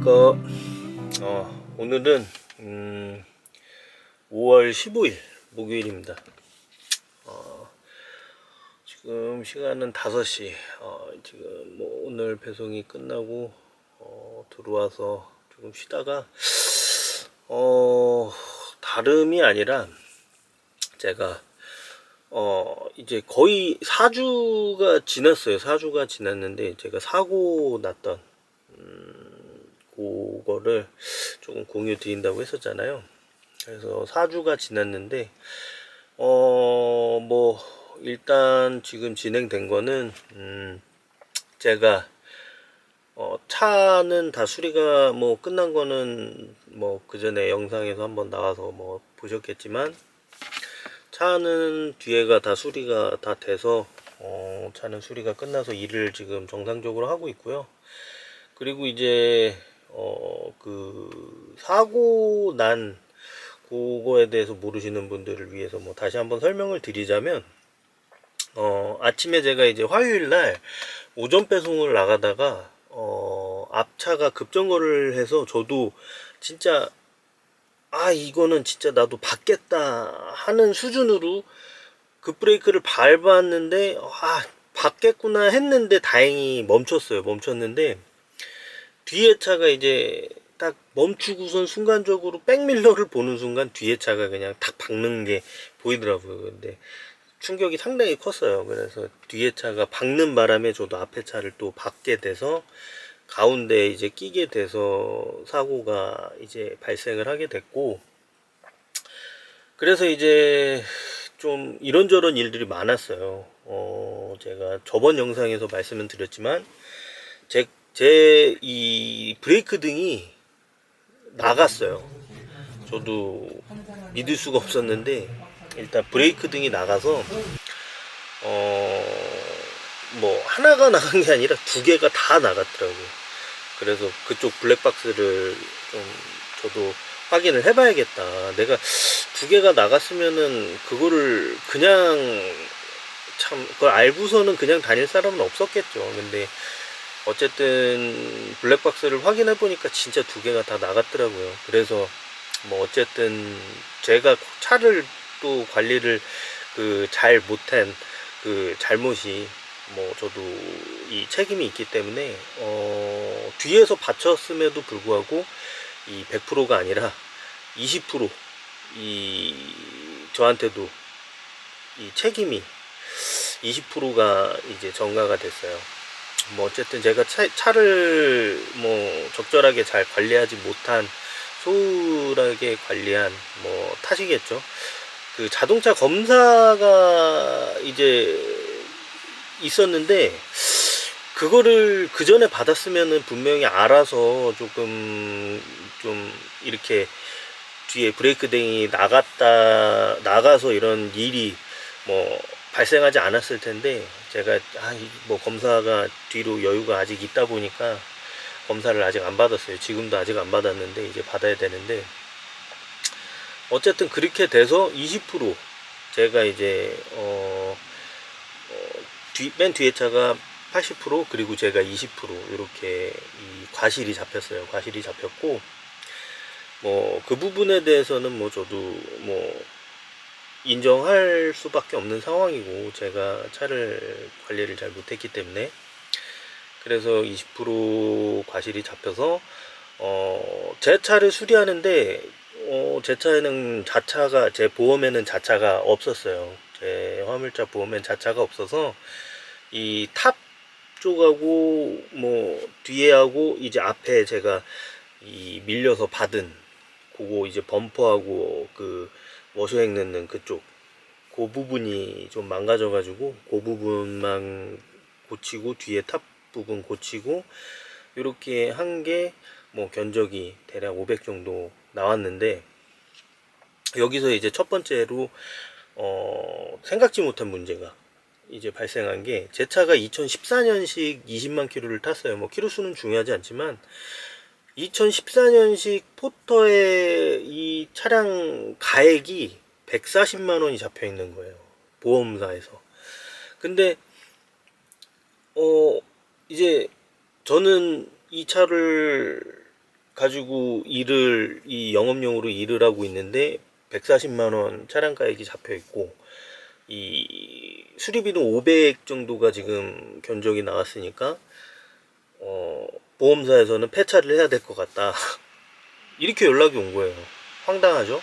안녕하십니까. 오늘은 5월 15일 목요일입니다. 지금 시간은 5시. 지금 뭐 오늘 배송이 끝나고 들어와서 조금 쉬다가 다름이 아니라 제가 이제 거의 4주가 지났어요. 4주가 지났는데 제가 사고 났던 그거를 조금 공유 드린다고 했었잖아요. 그래서 4주가 지났는데 뭐 일단 지금 진행된 거는 제가 차는 다 수리가 뭐 끝난 거는 뭐 그 전에 영상에서 한번 나와서 뭐 보셨겠지만, 차는 뒤에가 다 수리가 다 돼서 차는 수리가 끝나서 일을 지금 정상적으로 하고 있고요. 그리고 이제 그 사고 난 그거에 대해서 모르시는 분들을 위해서 뭐 다시 한번 설명을 드리자면, 아침에 제가 이제 화요일 날 오전 배송을 나가다가 앞차가 급정거를 해서 저도 진짜 이거는 진짜 나도 받겠다 하는 수준으로 급브레이크를 밟았는데 받겠구나 했는데 다행히 멈췄는데, 뒤에 차가 이제 딱 멈추고선 순간적으로 백밀러를 보는 순간 뒤에 차가 그냥 탁 박는 게 보이더라고요. 근데 충격이 상당히 컸어요. 그래서 뒤에 차가 박는 바람에 저도 앞에 차를 또 박게 돼서 가운데 이제 끼게 돼서 사고가 이제 발생을 하게 됐고, 그래서 이제 좀 이런저런 일들이 많았어요. 제가 저번 영상에서 말씀을 드렸지만 제 이 브레이크 등이 나갔어요. 저도 믿을 수가 없었는데 일단 브레이크 등이 나가서 뭐 하나가 나간 게 아니라 두 개가 다 나갔더라고요. 그래서 그쪽 블랙박스를 좀 저도 확인을 해봐야겠다. 내가 두 개가 나갔으면은 그거를 그냥 참 그걸 알고서는 그냥 다닐 사람은 없었겠죠. 근데 어쨌든 블랙박스를 확인해 보니까 진짜 두 개가 다 나갔더라고요. 그래서 뭐 어쨌든 제가 차를 또 관리를 잘 못한 그 잘못이 뭐 저도 이 책임이 있기 때문에 뒤에서 받쳤음에도 불구하고 이 100%가 아니라 20%이 저한테도 이 책임이 20%가 이제 전가가 됐어요. 뭐 어쨌든 제가 차를 뭐 적절하게 잘 관리하지 못한, 소홀하게 관리한 뭐 탓이겠죠. 그 자동차 검사가 이제 있었는데 그거를 그 전에 받았으면은 분명히 알아서 조금 좀 이렇게 뒤에 브레이크 등이 나가서 이런 일이 뭐 발생하지 않았을 텐데, 제가 뭐 검사가 뒤로 여유가 아직 있다 보니까 검사를 아직 안 받았어요. 지금도 아직 안 받았는데 이제 받아야 되는데, 어쨌든 그렇게 돼서 20% 제가 이제 맨 뒤에 차가 80% 그리고 제가 20% 이렇게 이 과실이 잡혔어요. 과실이 잡혔고, 뭐 그 부분에 대해서는 뭐 저도 뭐 인정할 수밖에 없는 상황이고, 제가 차를 관리를 잘 못했기 때문에. 그래서 20% 과실이 잡혀서 제 차를 수리하는데 제 차에는 자차가, 제 보험에는 자차가 없었어요. 제 화물차 보험엔 자차가 없어서 이 탑 쪽하고 뭐 뒤에하고 이제 앞에 제가 이 밀려서 받은 그거 이제 범퍼하고 그 워셔액 넣는 그쪽 그 부분이 좀 망가져 가지고 그 부분만 고치고 뒤에 탑 부분 고치고 이렇게 한 게 뭐 견적이 대략 500 정도 나왔는데, 여기서 이제 첫 번째로 생각지 못한 문제가 이제 발생한 게, 제 차가 2014년식 20만 킬로를 탔어요. 뭐 킬로 수는 중요하지 않지만 2014년식 포터에 이 차량 가액이 140만 원이 잡혀 있는 거예요, 보험사에서. 근데 이제 저는 이 차를 가지고 이 영업용으로 일을 하고 있는데 140만원 차량가액이 잡혀 있고, 이 수리비는 500 정도가 지금 견적이 나왔으니까 보험사에서는 폐차를 해야 될 것 같다. 이렇게 연락이 온 거예요. 황당하죠?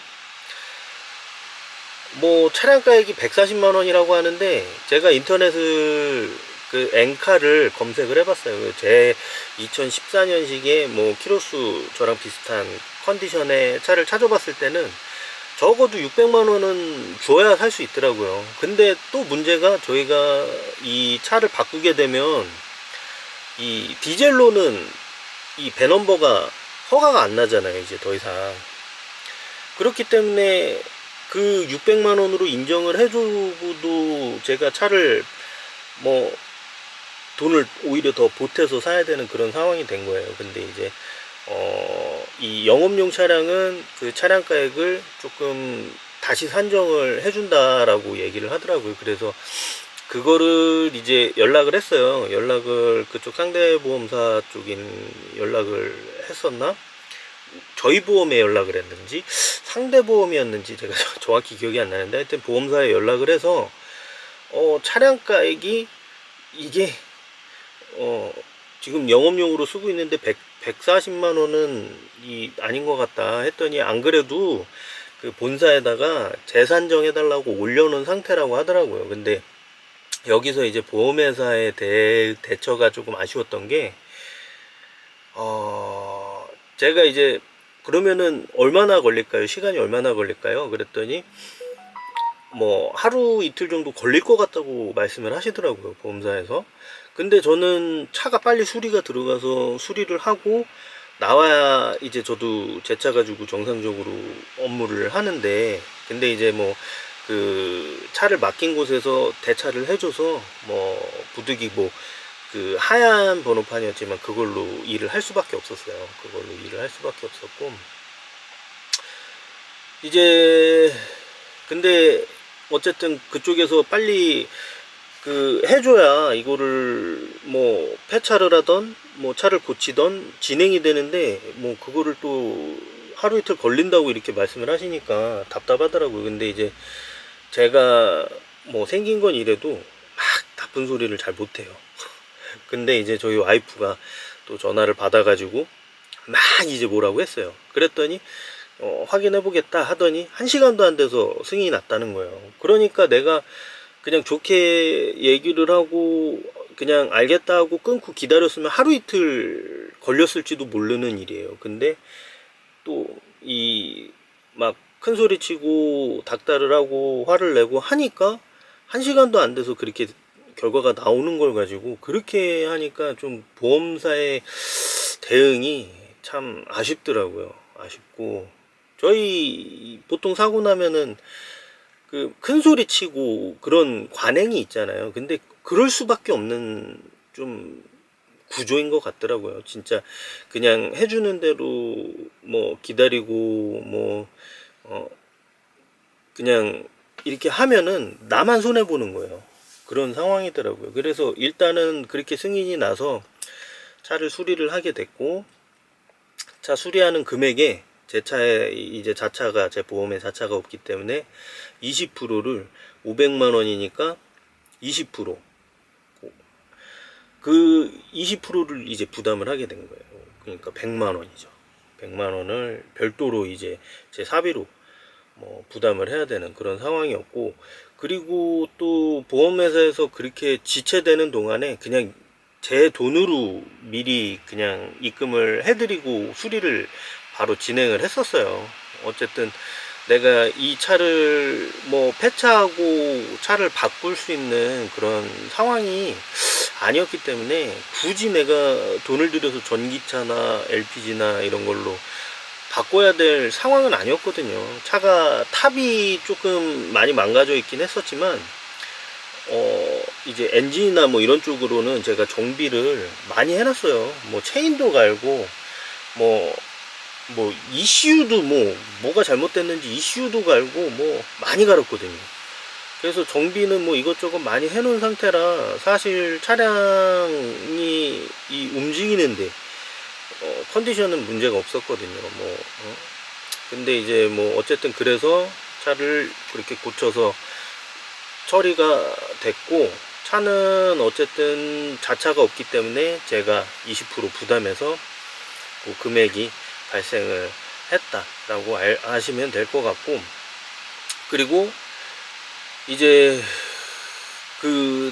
뭐 차량가액이 140만원이라고 하는데, 제가 인터넷을 그 엔카를 검색을 해봤어요. 제 2014년식의 뭐 키로수 저랑 비슷한 컨디션의 차를 찾아봤을 때는 적어도 600만원은 줘야 살 수 있더라고요. 근데 또 문제가, 저희가 이 차를 바꾸게 되면 이 디젤로는 이 배넘버가 허가가 안 나잖아요, 이제 더 이상. 그렇기 때문에 그 600만원으로 인정을 해주고도 제가 차를 뭐 돈을 오히려 더 보태서 사야 되는 그런 상황이 된 거예요. 근데 이제 이 영업용 차량은 그 차량가액을 조금 다시 산정을 해준다라고 얘기를 하더라고요. 그래서 그거를 이제 연락을 했어요. 연락을 그쪽 상대보험사 쪽인 연락을 했었나? 저희 보험에 연락을 했는지 상대보험이었는지 제가 정확히 기억이 안 나는데, 하여튼 보험사에 연락을 해서 차량가액이 이게 지금 영업용으로 쓰고 있는데 140만원은 아닌 것 같다 했더니, 안 그래도 그 본사에다가 재산정 해달라고 올려놓은 상태라고 하더라고요. 근데 여기서 이제 보험회사의 대처가 조금 아쉬웠던 게, 제가 이제 그러면은 얼마나 걸릴까요? 시간이 얼마나 걸릴까요? 그랬더니 뭐 하루 이틀 정도 걸릴 것 같다고 말씀을 하시더라고요, 보험사에서. 근데 저는 차가 빨리 수리가 들어가서 수리를 하고 나와야 이제 저도 제 차 가지고 정상적으로 업무를 하는데, 근데 이제 뭐 그 차를 맡긴 곳에서 대차를 해줘서 뭐 부득이 그 하얀 번호판이었지만 그걸로 일을 할 수밖에 없었어요. 그걸로 일을 할 수밖에 없었고, 이제 근데 어쨌든 그쪽에서 빨리 그 해줘야 이거를 뭐 폐차를 하던 뭐 차를 고치던 진행이 되는데, 뭐 그거를 또 하루 이틀 걸린다고 이렇게 말씀을 하시니까 답답하더라고요. 근데 이제 제가 뭐 생긴 건 이래도 막 나쁜 소리를 잘 못해요. 근데 이제 저희 와이프가 또 전화를 받아가지고 막 이제 뭐라고 했어요. 그랬더니 확인해 보겠다 하더니 1시간도 안 돼서 승인이 났다는 거예요. 그러니까 내가 그냥 좋게 얘기를 하고 그냥 알겠다 하고 끊고 기다렸으면 하루 이틀 걸렸을지도 모르는 일이에요. 근데 또 이 막 큰 소리 치고 닥달을 하고 화를 내고 하니까 1시간도 안 돼서 그렇게 결과가 나오는 걸 가지고, 그렇게 하니까 좀 보험사의 대응이 참 아쉽더라고요. 아쉽고, 저희 보통 사고 나면은 그 큰 소리 치고 그런 관행이 있잖아요. 근데 그럴 수밖에 없는 좀 구조인 것 같더라고요. 진짜 그냥 해주는 대로 뭐 기다리고 뭐 그냥 이렇게 하면은 나만 손해 보는 거예요. 그런 상황이더라고요. 그래서 일단은 그렇게 승인이 나서 차를 수리를 하게 됐고, 차 수리하는 금액에 제 차에 이제 자차가, 제 보험에 자차가 없기 때문에 20%를 500만 원이니까 20%, 그 20%를 이제 부담을 하게 된 거예요. 그러니까 100만 원이죠. 100만 원을 별도로 이제 제 사비로 뭐 부담을 해야 되는 그런 상황이었고, 그리고 또 보험회사에서 그렇게 지체되는 동안에 그냥 제 돈으로 미리 그냥 입금을 해드리고 수리를 바로 진행을 했었어요. 어쨌든 내가 이 차를 뭐 폐차하고 차를 바꿀 수 있는 그런 상황이 아니었기 때문에 굳이 내가 돈을 들여서 전기차나 LPG나 이런 걸로 바꿔야 될 상황은 아니었거든요. 차가 탑이 조금 많이 망가져 있긴 했었지만 이제 엔진이나 뭐 이런 쪽으로는 제가 정비를 많이 해놨어요. 뭐 체인도 갈고 뭐 ECU도 뭐가 잘못됐는지 ECU도 갈고 뭐 많이 갈았거든요. 그래서 정비는 뭐 이것저것 많이 해놓은 상태라 사실 차량이 이 움직이는데 컨디션은 문제가 없었거든요. 근데 이제 뭐 어쨌든 그래서 차를 그렇게 고쳐서 처리가 됐고, 차는 어쨌든 자차가 없기 때문에 제가 20% 부담해서 그 금액이 발생을 했다라고 아시면 될 것 같고, 그리고 이제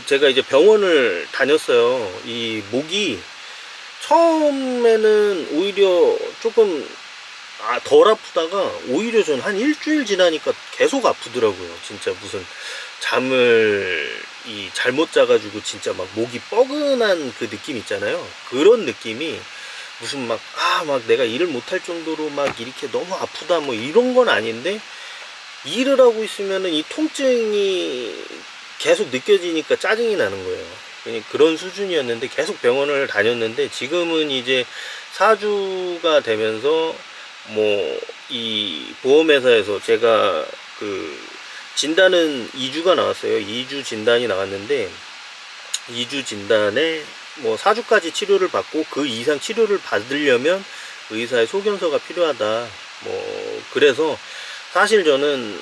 제가 이제 병원을 다녔어요. 이 목이 처음에는 오히려 조금 덜 아프다가 오히려 전 한 일주일 지나니까 계속 아프더라고요. 진짜 무슨 잠을 잘못 자가지고 진짜 막 목이 뻐근한 그 느낌 있잖아요. 그런 느낌이 무슨 막 내가 일을 못할 정도로 막 이렇게 너무 아프다 뭐 이런 건 아닌데, 일을 하고 있으면은 이 통증이 계속 느껴지니까 짜증이 나는 거예요. 그런 수준이었는데 계속 병원을 다녔는데, 지금은 이제 4주가 되면서 뭐 이 보험회사에서 제가 진단은 2주가 나왔어요. 2주 진단이 나왔는데, 2주 진단에 뭐 4주까지 치료를 받고 그 이상 치료를 받으려면 의사의 소견서가 필요하다. 뭐 그래서 사실 저는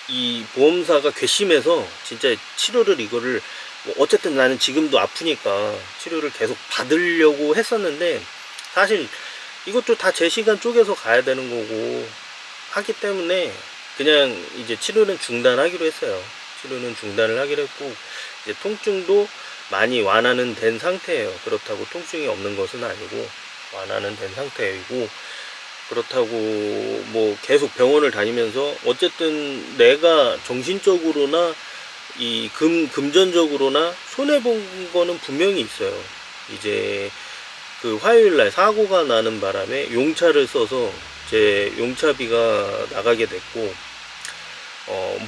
이 보험사가 괘씸해서 진짜 치료를 이거를 뭐 어쨌든 나는 지금도 아프니까 치료를 계속 받으려고 했었는데, 사실 이것도 다 제 시간 쪼개서 가야 되는 거고 하기 때문에 그냥 이제 치료는 중단하기로 했어요. 치료는 중단을 하기로 했고, 이제 통증도 많이 완화는 된 상태예요. 그렇다고 통증이 없는 것은 아니고 완화는 된 상태이고, 그렇다고 뭐 계속 병원을 다니면서 어쨌든 내가 정신적으로나 금전적으로나 손해본 거는 분명히 있어요. 이제 그 화요일날 사고가 나는 바람에 용차를 써서 제 용차비가 나가게 됐고,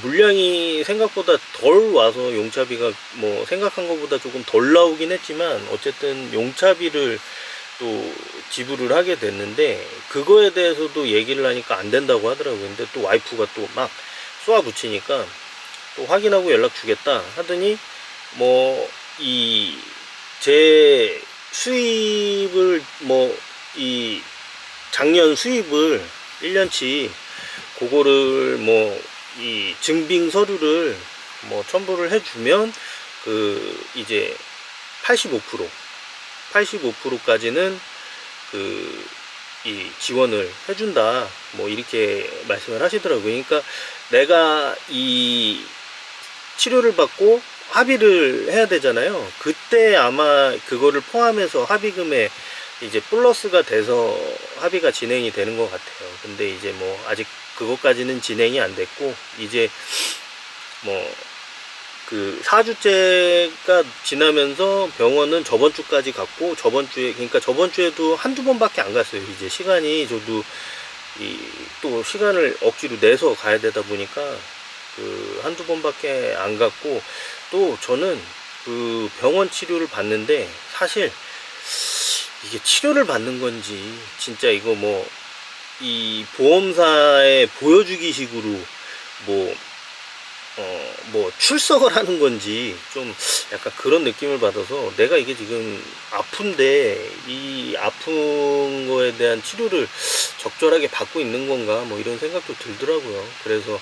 물량이 생각보다 덜 와서 용차비가 뭐 생각한 것보다 조금 덜 나오긴 했지만, 어쨌든 용차비를 또 지불을 하게 됐는데, 그거에 대해서도 얘기를 하니까 안 된다고 하더라고요. 근데 또 와이프가 또 막 쏘아 붙이니까 또 확인하고 연락 주겠다 하더니, 뭐 제 수입을 작년 수입을 1년치 그거를 증빙 서류를 첨부를 해주면 이제 85%까지는 이 지원을 해준다, 뭐 이렇게 말씀을 하시더라고요. 그러니까 내가 이 치료를 받고 합의를 해야 되잖아요. 그때 아마 그거를 포함해서 합의금에 이제 플러스가 돼서 합의가 진행이 되는 것 같아요. 근데 이제 뭐 아직 그것까지는 진행이 안 됐고, 이제 뭐 4주째가 지나면서 병원은 저번 주까지 갔고, 그러니까 저번 주에도 한두 번밖에 안 갔어요. 이제 시간이 저도 또 시간을 억지로 내서 가야 되다 보니까 한두 번밖에 안 갔고, 또 저는 병원 치료를 받는데 사실 이게 치료를 받는 건지 진짜 이거 이 보험사에 보여주기 식으로 출석을 하는 건지 좀 약간 그런 느낌을 받아서, 내가 이게 지금 아픈데 이 아픈 거에 대한 치료를 적절하게 받고 있는 건가 뭐 이런 생각도 들더라고요. 그래서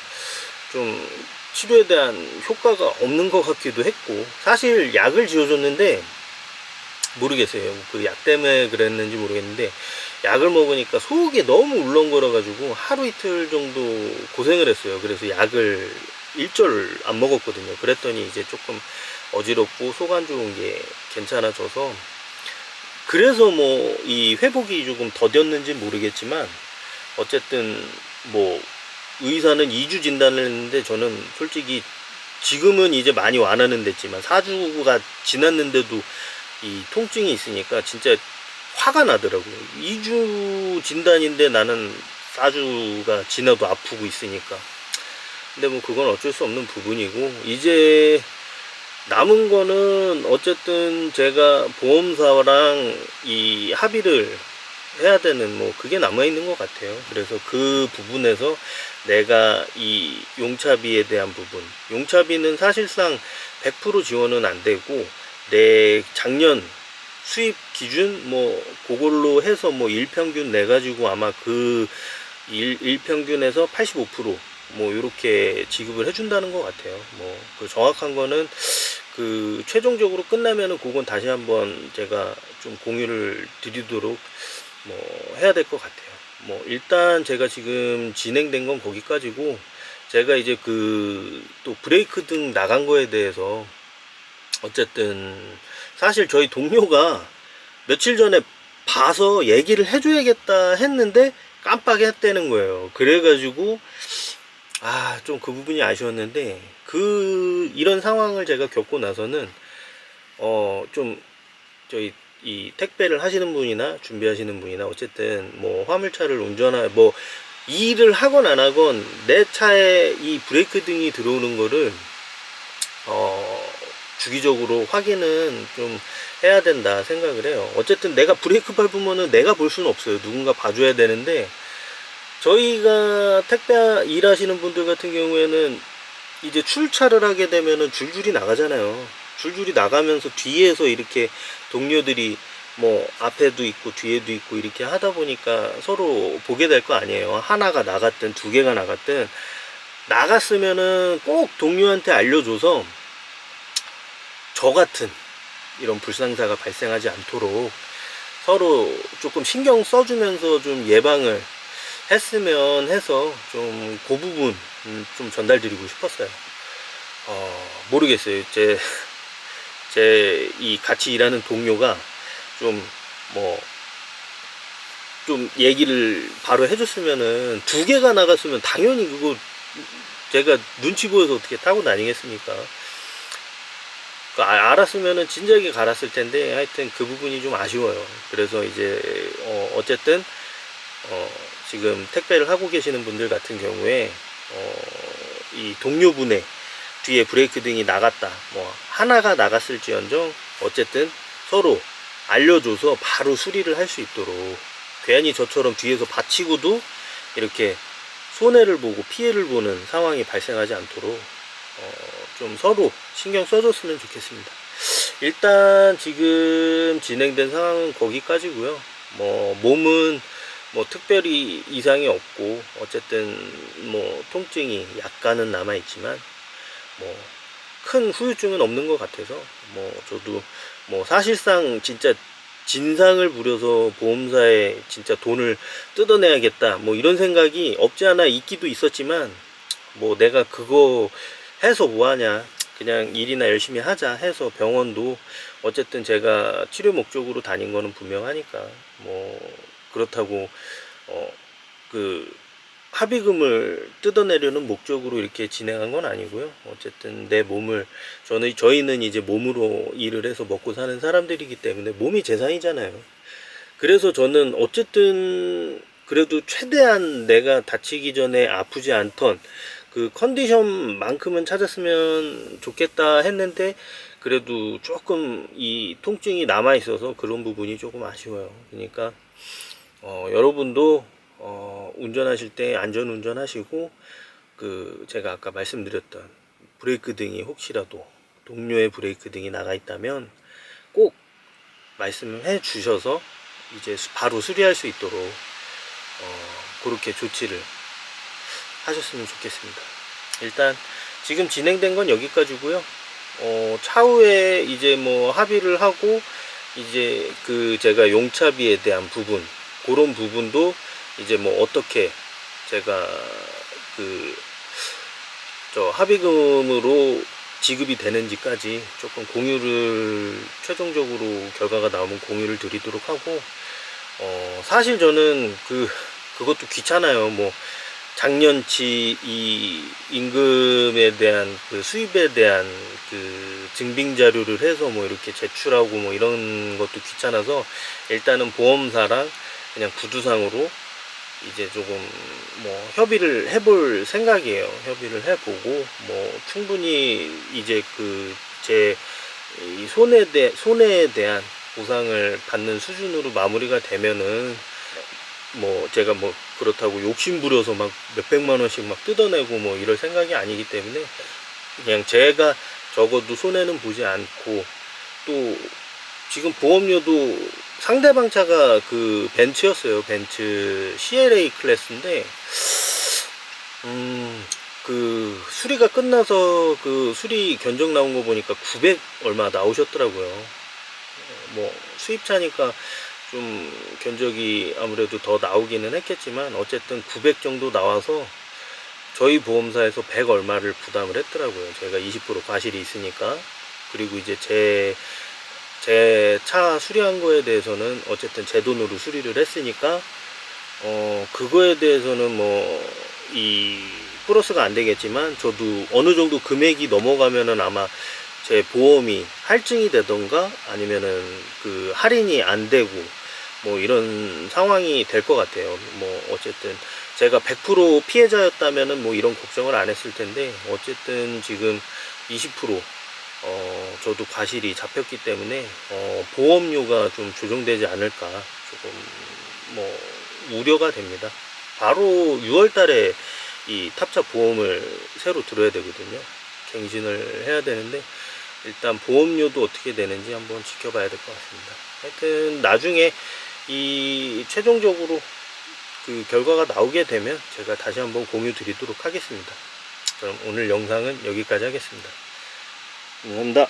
좀 치료에 대한 효과가 없는 것 같기도 했고, 사실 약을 지어줬는데 모르겠어요. 그 약 때문에 그랬는지 모르겠는데, 약을 먹으니까 속이 너무 울렁거려 가지고 하루 이틀 정도 고생을 했어요. 그래서 약을 일절 안 먹었거든요. 그랬더니 이제 조금 어지럽고 속 안 좋은 게 괜찮아져서, 그래서 이 회복이 조금 더뎠는지 모르겠지만, 어쨌든 의사는 2주 진단을 했는데, 저는 솔직히 지금은 이제 많이 완화는 됐지만 4주가 지났는데도 이 통증이 있으니까 진짜 화가 나더라고요. 2주 진단인데 나는 4주가 지나도 아프고 있으니까. 근데 그건 어쩔 수 없는 부분이고, 이제 남은 거는 어쨌든 제가 보험사랑 이 합의를 해야 되는 그게 남아 있는 것 같아요. 그래서 그 부분에서 내가 이 용차비에 대한 부분, 용차비는 사실상 100% 지원은 안 되고, 내 작년 수입 기준 뭐 그걸로 해서 뭐 일평균 내 가지고 아마 그 일평균에서 85%뭐 이렇게 지급을 해준다는 것 같아요. 뭐 그 정확한 거는 그 최종적으로 끝나면은 그건 다시 한번 제가 좀 공유를 드리도록 뭐 해야 될 것 같아요. 뭐 일단 제가 지금 진행된 건 거기까지고, 제가 이제 그 또 브레이크 등 나간 거에 대해서 어쨌든 사실 저희 동료가 며칠 전에 봐서 얘기를 해줘야겠다 했는데 깜빡했다는 거예요. 그래가지고 좀 그 부분이 아쉬웠는데, 이런 상황을 제가 겪고 나서는 좀 저희 이 택배를 하시는 분이나 준비하시는 분이나 어쨌든 뭐 화물차를 뭐 일을 하건 안 하건 내 차에 이 브레이크 등이 들어오는 거를 주기적으로 확인은 좀 해야 된다 생각을 해요. 어쨌든 내가 브레이크 밟으면은 내가 볼 수는 없어요. 누군가 봐줘야 되는데, 저희가 택배 일하시는 분들 같은 경우에는 이제 출차를 하게 되면은 줄줄이 나가잖아요. 줄줄이 나가면서 뒤에서 이렇게 동료들이 뭐 앞에도 있고 뒤에도 있고 이렇게 하다 보니까 서로 보게 될 거 아니에요. 하나가 나갔든 두 개가 나갔든, 나갔으면은 꼭 동료한테 알려줘서 저 같은 이런 불상사가 발생하지 않도록 서로 조금 신경 써주면서 좀 예방을 했으면 해서 좀 그 부분 좀 전달드리고 싶었어요. 모르겠어요. 제 이 같이 일하는 동료가 좀 뭐 좀 얘기를 바로 해줬으면은, 두 개가 나갔으면 당연히 그거 제가 눈치 보여서 어떻게 타고 다니겠습니까? 알았으면은 진작에 갈았을 텐데, 하여튼 그 부분이 좀 아쉬워요. 그래서 이제 어쨌든 지금 택배를 하고 계시는 분들 같은 경우에 이 동료분의 뒤에 브레이크 등이 나갔다, 뭐 하나가 나갔을지언정 어쨌든 서로 알려줘서 바로 수리를 할 수 있도록, 괜히 저처럼 뒤에서 받치고도 이렇게 손해를 보고 피해를 보는 상황이 발생하지 않도록 좀 서로 신경 써줬으면 좋겠습니다. 일단 지금 진행된 상황은 거기까지고요. 뭐 몸은 뭐 특별히 이상이 없고, 어쨌든 뭐 통증이 약간은 남아 있지만 뭐 큰 후유증은 없는 것 같아서, 뭐 저도 뭐 사실상 진짜 진상을 부려서 보험사에 진짜 돈을 뜯어내야겠다 뭐 이런 생각이 없지 않아 있기도 있었지만, 뭐 내가 그거 해서 뭐하냐, 그냥 일이나 열심히 하자 해서 병원도 어쨌든 제가 치료 목적으로 다닌 거는 분명하니까, 뭐 그렇다고 그 합의금을 뜯어내려는 목적으로 이렇게 진행한 건 아니고요. 어쨌든 내 몸을, 저희는 이제 몸으로 일을 해서 먹고 사는 사람들이기 때문에 몸이 재산이잖아요. 그래서 저는 어쨌든 그래도 최대한 내가 다치기 전에 아프지 않던 그 컨디션만큼은 찾았으면 좋겠다 했는데, 그래도 조금 이 통증이 남아 있어서 그런 부분이 조금 아쉬워요. 그러니까 여러분도 운전하실 때 안전 운전하시고, 그 제가 아까 말씀드렸던 브레이크 등이 혹시라도 동료의 브레이크 등이 나가 있다면 꼭 말씀해 주셔서 이제 바로 수리할 수 있도록 그렇게 조치를 하셨으면 좋겠습니다. 일단 지금 진행된 건 여기까지고요. 차후에 이제 뭐 합의를 하고, 이제 그 제가 용차비에 대한 부분, 그런 부분도 이제 뭐 어떻게 제가 합의금으로 지급이 되는지까지 조금 공유를, 최종적으로 결과가 나오면 공유를 드리도록 하고, 사실 저는 그것도 귀찮아요. 뭐 작년치 이 임금에 대한 그 수입에 대한 그 증빙 자료를 해서 뭐 이렇게 제출하고 뭐 이런 것도 귀찮아서, 일단은 보험사랑 그냥 구두상으로 이제 조금 뭐 협의를 해볼 생각이에요. 협의를 해보고 뭐 충분히 이제 제 손해에 대한 보상을 받는 수준으로 마무리가 되면은, 뭐 제가 뭐 그렇다고 욕심 부려서 막 몇백만 원씩 막 뜯어내고 뭐 이럴 생각이 아니기 때문에, 그냥 제가 적어도 손해는 보지 않고, 또 지금 보험료도 상대방 차가 그 벤츠였어요. 벤츠 CLA 클래스인데 그 수리가 끝나서 그 수리 견적 나온 거 보니까 900 얼마 나오셨더라고요. 뭐 수입차니까 좀 견적이 아무래도 더 나오기는 했겠지만 어쨌든 900 정도 나와서 저희 보험사에서 100 얼마를 부담을 했더라고요. 제가 20% 과실이 있으니까. 그리고 이제 제 차 수리한 거에 대해서는 어쨌든 제 돈으로 수리를 했으니까 그거에 대해서는 뭐 이 플러스가 안 되겠지만 저도 어느 정도 금액이 넘어가면은 아마 제 보험이 할증이 되던가 아니면은 그 할인이 안 되고 뭐 이런 상황이 될 것 같아요. 뭐 어쨌든 제가 100% 피해자였다면은 뭐 이런 걱정을 안 했을 텐데 어쨌든 지금 20% 저도 과실이 잡혔기 때문에 보험료가 좀 조정되지 않을까 조금 뭐 우려가 됩니다. 바로 6월 달에 이 탑차 보험을 새로 들어야 되거든요. 갱신을 해야 되는데 일단 보험료도 어떻게 되는지 한번 지켜봐야 될 것 같습니다. 하여튼 나중에 이 최종적으로 그 결과가 나오게 되면 제가 다시 한번 공유 드리도록 하겠습니다. 그럼 오늘 영상은 여기까지 하겠습니다. 감사합니다.